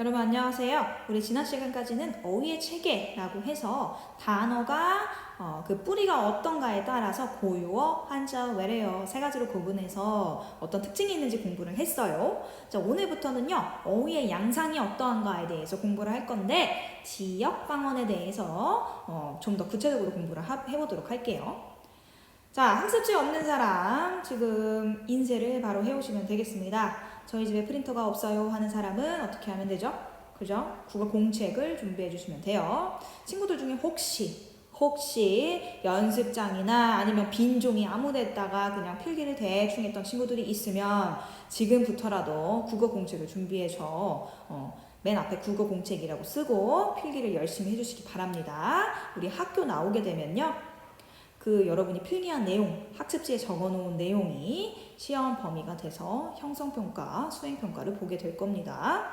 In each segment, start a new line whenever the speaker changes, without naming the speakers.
여러분 안녕하세요. 우리 지난 시간까지는 어휘의 체계라고 해서 단어가 그 뿌리가 어떤가에 따라서 고유어, 한자어, 외래어 세 가지로 구분해서 어떤 특징이 있는지 공부를 했어요. 자, 오늘부터는요. 어휘의 양상이 어떠한가에 대해서 공부를 할 건데 지역 방언에 대해서 좀 더 구체적으로 공부를 해보도록 할게요. 자, 학습지 없는 사람 지금 인쇄를 바로 해오시면 되겠습니다. 저희 집에 프린터가 없어요 하는 사람은 어떻게 하면 되죠? 그죠? 국어 공책을 준비해 주시면 돼요. 친구들 중에 혹시 연습장이나 아니면 빈 종이 아무 데다가 그냥 필기를 대충 했던 친구들이 있으면 지금부터라도 국어 공책을 준비해서 맨 앞에 국어 공책이라고 쓰고 필기를 열심히 해주시기 바랍니다. 우리 학교 나오게 되면요. 여러분이 필기한 내용, 학습지에 적어놓은 내용이 시험 범위가 돼서 형성평가, 수행평가를 보게 될 겁니다.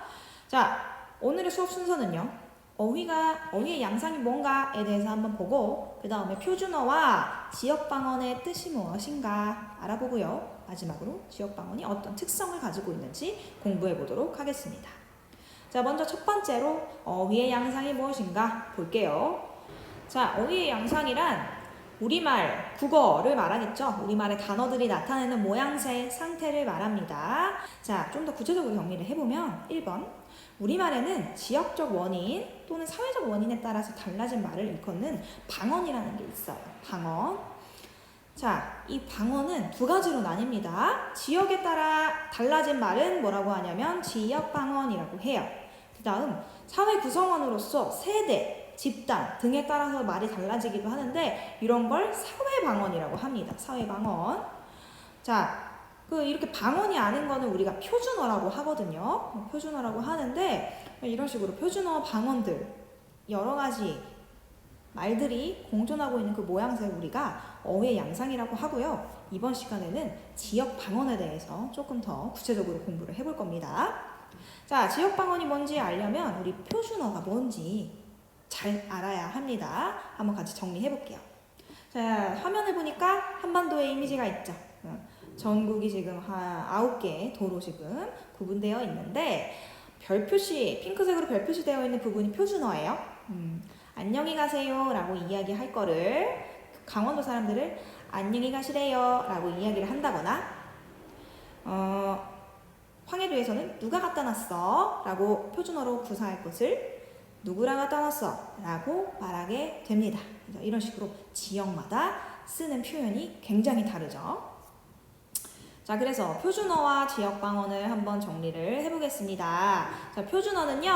자, 오늘의 수업 순서는요. 어휘의 양상이 뭔가에 대해서 한번 보고 그 다음에 표준어와 지역방언의 뜻이 무엇인가 알아보고요. 마지막으로 지역방언이 어떤 특성을 가지고 있는지 공부해 보도록 하겠습니다. 자, 먼저 첫 번째로 어휘의 양상이 무엇인가 볼게요. 자, 어휘의 양상이란 우리말, 국어를 말하겠죠. 우리말의 단어들이 나타내는 모양새, 상태를 말합니다. 자, 좀 더 구체적으로 정리를 해보면 1번 우리말에는 지역적 원인 또는 사회적 원인에 따라서 달라진 말을 일컫는 방언이라는 게 있어요. 방언. 자, 이 방언은 두 가지로 나뉩니다. 지역에 따라 달라진 말은 뭐라고 하냐면 지역방언이라고 해요. 그 다음 사회 구성원으로서 세대, 집단 등에 따라서 말이 달라지기도 하는데 이런 걸 사회방언이라고 합니다. 사회방언. 자, 이렇게 방언이 아닌 거는 우리가 표준어라고 하거든요. 표준어라고 하는데 이런 식으로 표준어, 방언들 여러 가지 말들이 공존하고 있는 그 모양새를 우리가 어휘의 양상이라고 하고요. 이번 시간에는 지역 방언에 대해서 조금 더 구체적으로 공부를 해볼 겁니다. 자, 지역 방언이 뭔지 알려면 우리 표준어가 뭔지 잘 알아야 합니다. 한번 같이 정리해 볼게요. 자, 화면을 보니까 한반도의 이미지가 있죠. 전국이 지금 한 9개 도로 지금 구분되어 있는데 별표시, 핑크색으로 별표시 되어 있는 부분이 표준어예요. 안녕히 가세요 라고 이야기할 거를 강원도 사람들을 안녕히 가시래요 라고 이야기를 한다거나 황해도에서는 누가 갖다 놨어 라고 표준어로 구사할 것을 누구랑 갖다 놨어 라고 말하게 됩니다. 이런 식으로 지역마다 쓰는 표현이 굉장히 다르죠. 자, 그래서 표준어와 지역방언을 한번 정리를 해보겠습니다. 자, 표준어는요.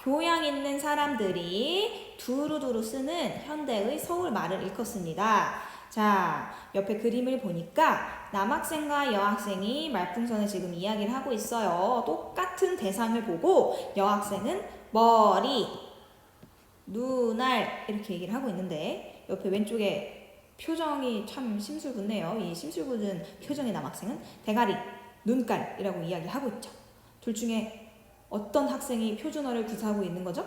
교양 있는 사람들이 두루두루 쓰는 현대의 서울 말을 일컫습니다. 자, 옆에 그림을 보니까 남학생과 여학생이 말풍선을 지금 이야기를 하고 있어요. 똑같은 대상을 보고 여학생은 머리, 눈알 이렇게 얘기를 하고 있는데 옆에 왼쪽에 표정이 참 심술궂네요. 이 심술궂은 표정의 남학생은 대가리, 눈깔이라고 이야기하고 있죠. 둘 중에 어떤 학생이 표준어를 구사하고 있는 거죠?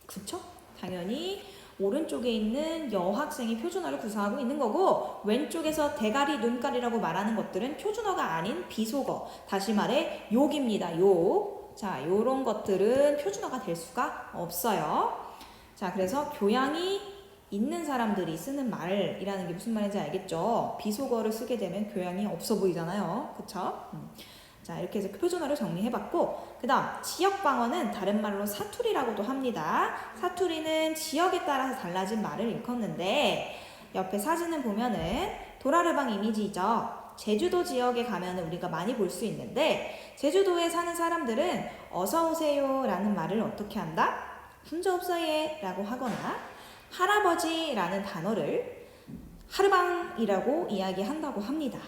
그쵸? 당연히 오른쪽에 있는 여학생이 표준어를 구사하고 있는 거고 왼쪽에서 대가리, 눈깔이라고 말하는 것들은 표준어가 아닌 비속어, 다시 말해 욕입니다. 욕. 자, 요런 것들은 표준어가 될 수가 없어요. 자, 그래서 교양이 있는 사람들이 쓰는 말이라는 게 무슨 말인지 알겠죠? 비속어를 쓰게 되면 교양이 없어 보이잖아요. 그쵸? 자, 이렇게 해서 표준어를 정리해봤고 그 다음 지역방언은 다른 말로 사투리라고도 합니다. 사투리는 지역에 따라서 달라진 말을 일컫는데 옆에 사진을 보면은 도라르방 이미지죠. 제주도 지역에 가면 우리가 많이 볼 수 있는데 제주도에 사는 사람들은 어서 오세요 라는 말을 어떻게 한다? 훈저 없어요 라고 하거나 할아버지라는 단어를 하르방이라고 이야기한다고 합니다.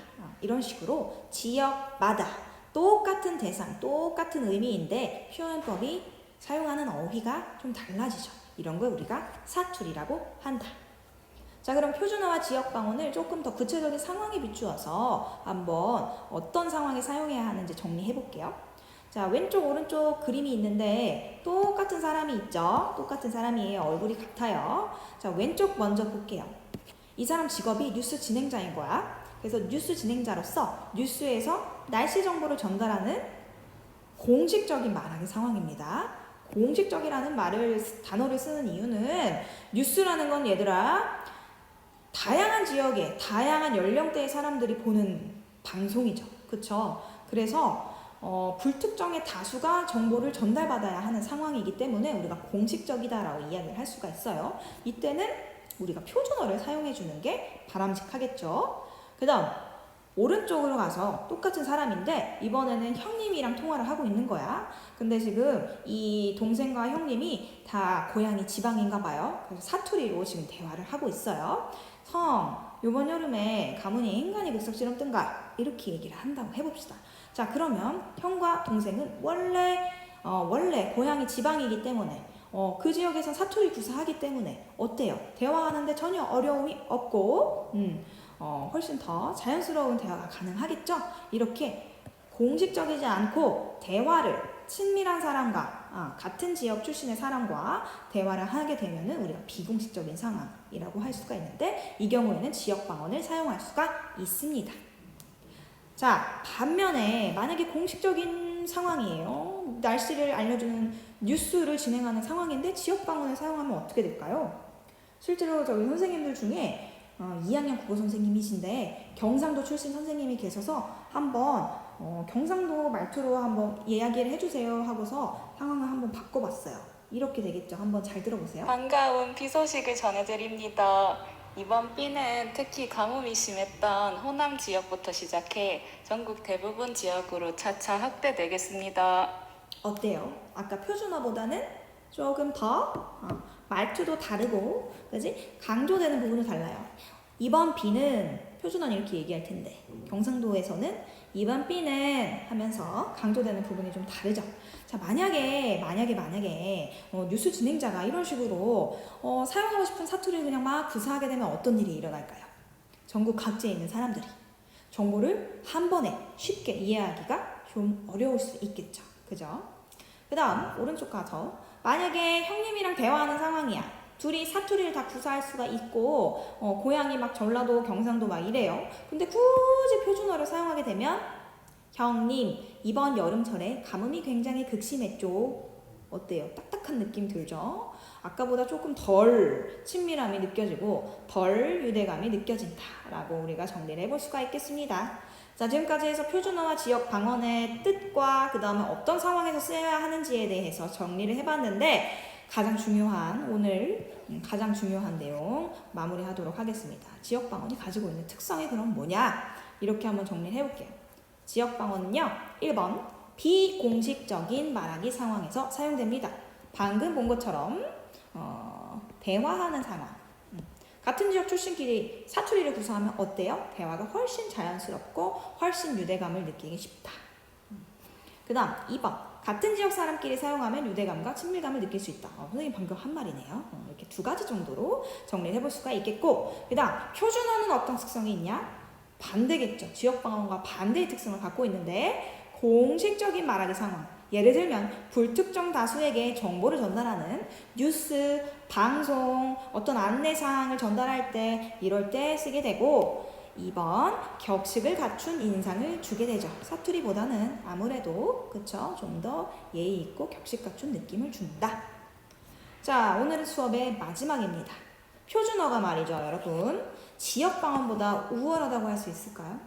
이런 식으로 지역마다 똑같은 대상, 똑같은 의미인데 표현법이 사용하는 어휘가 좀 달라지죠. 이런 걸 우리가 사투리라고 한다. 자, 그럼 표준어와 지역방언을 조금 더 구체적인 상황에 비추어서 한번 어떤 상황에 사용해야 하는지 정리해 볼게요. 자, 왼쪽 오른쪽 그림이 있는데 똑같은 사람이 있죠. 똑같은 사람이에요. 얼굴이 같아요. 자, 왼쪽 먼저 볼게요. 이 사람 직업이 뉴스 진행자인 거야. 그래서 뉴스 진행자로서 뉴스에서 날씨 정보를 전달하는 공식적인 말하기 상황입니다. 공식적이라는 단어를 쓰는 이유는 뉴스라는 건 얘들아 다양한 지역에 다양한 연령대의 사람들이 보는 방송이죠. 그쵸? 그래서 불특정의 다수가 정보를 전달받아야 하는 상황이기 때문에 우리가 공식적이다라고 이야기를 할 수가 있어요. 이때는 우리가 표준어를 사용해 주는 게 바람직하겠죠. 그 다음 오른쪽으로 가서 똑같은 사람인데 이번에는 형님이랑 통화를 하고 있는 거야. 근데 지금 이 동생과 형님이 다 고향이 지방인가 봐요. 그래서 사투리로 지금 대화를 하고 있어요. 성, 요번 여름에 가문이 인간이 극석실험 뜬가? 이렇게 얘기를 한다고 해봅시다. 자, 그러면 형과 동생은 원래 고향이 지방이기 때문에 그 지역에서 사투리 구사하기 때문에 어때요? 대화하는데 전혀 어려움이 없고 훨씬 더 자연스러운 대화가 가능하겠죠? 이렇게 공식적이지 않고 대화를 친밀한 사람과 같은 지역 출신의 사람과 대화를 하게 되면은 우리가 비공식적인 상황이라고 할 수가 있는데 이 경우에는 지역 방언을 사용할 수가 있습니다. 자, 반면에 만약에 공식적인 상황이에요. 날씨를 알려주는 뉴스를 진행하는 상황인데 지역 방언을 사용하면 어떻게 될까요? 실제로 저희 선생님들 중에 2학년 국어 선생님이신데 경상도 출신 선생님이 계셔서 한번 경상도 말투로 한번 이야기를 해주세요 하고서 상황을 한번 바꿔봤어요. 이렇게 되겠죠. 한번 잘 들어보세요.
반가운 비 소식을 전해드립니다. 이번 비는 특히 가뭄이 심했던 호남 지역부터 시작해 전국 대부분 지역으로 차차 확대되겠습니다.
어때요? 아까 표준어보다는 조금 더 말투도 다르고, 그지? 강조되는 부분도 달라요. 이번 비는 표준어는 이렇게 얘기할 텐데 경상도에서는 이번 비는 하면서 강조되는 부분이 좀 다르죠. 자, 만약에 뉴스 진행자가 이런 식으로 사용하고 싶은 사투리를 그냥 막 구사하게 되면 어떤 일이 일어날까요? 전국 각지에 있는 사람들이 정보를 한 번에 쉽게 이해하기가 좀 어려울 수 있겠죠. 그죠? 그 다음 오른쪽 가서 만약에 형님이랑 대화하는 상황이야. 둘이 사투리를 다 구사할 수가 있고 고향이 막 전라도, 경상도 막 이래요. 근데 굳이 표준어를 사용하게 되면 형님, 이번 여름철에 가뭄이 굉장히 극심했죠. 어때요? 딱딱한 느낌 들죠? 아까보다 조금 덜 친밀함이 느껴지고 덜 유대감이 느껴진다라고 우리가 정리를 해볼 수가 있겠습니다. 자, 지금까지 해서 표준어와 지역 방언의 뜻과 그 다음에 어떤 상황에서 쓰여야 하는지에 대해서 정리를 해봤는데 가장 중요한 내용 마무리하도록 하겠습니다. 지역 방언이 가지고 있는 특성이 그럼 뭐냐? 이렇게 한번 정리를 해볼게요. 지역 방언은요, 1번 비공식적인 말하기 상황에서 사용됩니다. 방금 본 것처럼 대화하는 상황. 같은 지역 출신끼리 사투리를 구사하면 어때요? 대화가 훨씬 자연스럽고 훨씬 유대감을 느끼기 쉽다. 그 다음 2번 같은 지역 사람끼리 사용하면 유대감과 친밀감을 느낄 수 있다. 선생님 방금 한 말이네요. 이렇게 두 가지 정도로 정리를 해볼 수가 있겠고, 그 다음 표준어는 어떤 특성이 있냐? 반대겠죠. 지역 방언과 반대의 특성을 갖고 있는데 공식적인 말하기 상황. 예를 들면 불특정 다수에게 정보를 전달하는 뉴스, 방송, 어떤 안내사항을 전달할 때 이럴 때 쓰게 되고, 2번 격식을 갖춘 인상을 주게 되죠. 사투리보다는 아무래도 그쵸? 좀 더 예의 있고 격식 갖춘 느낌을 준다. 자, 오늘은 수업의 마지막입니다. 표준어가 말이죠, 여러분. 지역 방언보다 우월하다고 할 수 있을까요?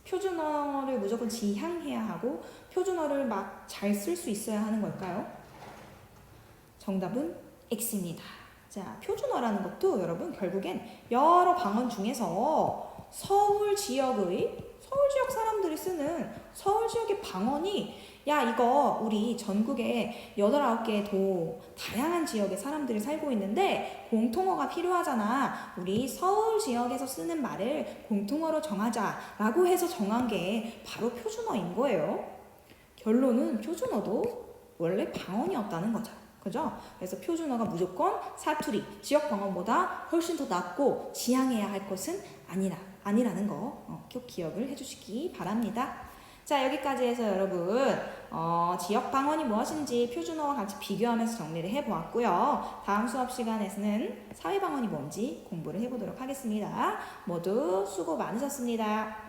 표준어를 무조건 지향해야 하고 표준어를 막 잘 쓸 수 있어야 하는 걸까요? 정답은 X입니다. 자, 표준어라는 것도 여러분 결국엔 여러 방언 중에서 서울 지역 사람들이 쓰는 서울 지역의 방언이 야, 이거 우리 전국에 8, 9개의 다양한 지역의 사람들이 살고 있는데 공통어가 필요하잖아. 우리 서울 지역에서 쓰는 말을 공통어로 정하자라고 해서 정한 게 바로 표준어인 거예요. 결론은 표준어도 원래 방언이었다는 거죠. 그죠? 그래서 표준어가 무조건 사투리, 지역 방언보다 훨씬 더 낫고 지향해야 할 것은 아니라는 거 꼭 기억을 해주시기 바랍니다. 자, 여기까지 해서 여러분 지역 방언이 무엇인지 표준어와 같이 비교하면서 정리를 해보았고요. 다음 수업 시간에서는 사회 방언이 뭔지 공부를 해보도록 하겠습니다. 모두 수고 많으셨습니다.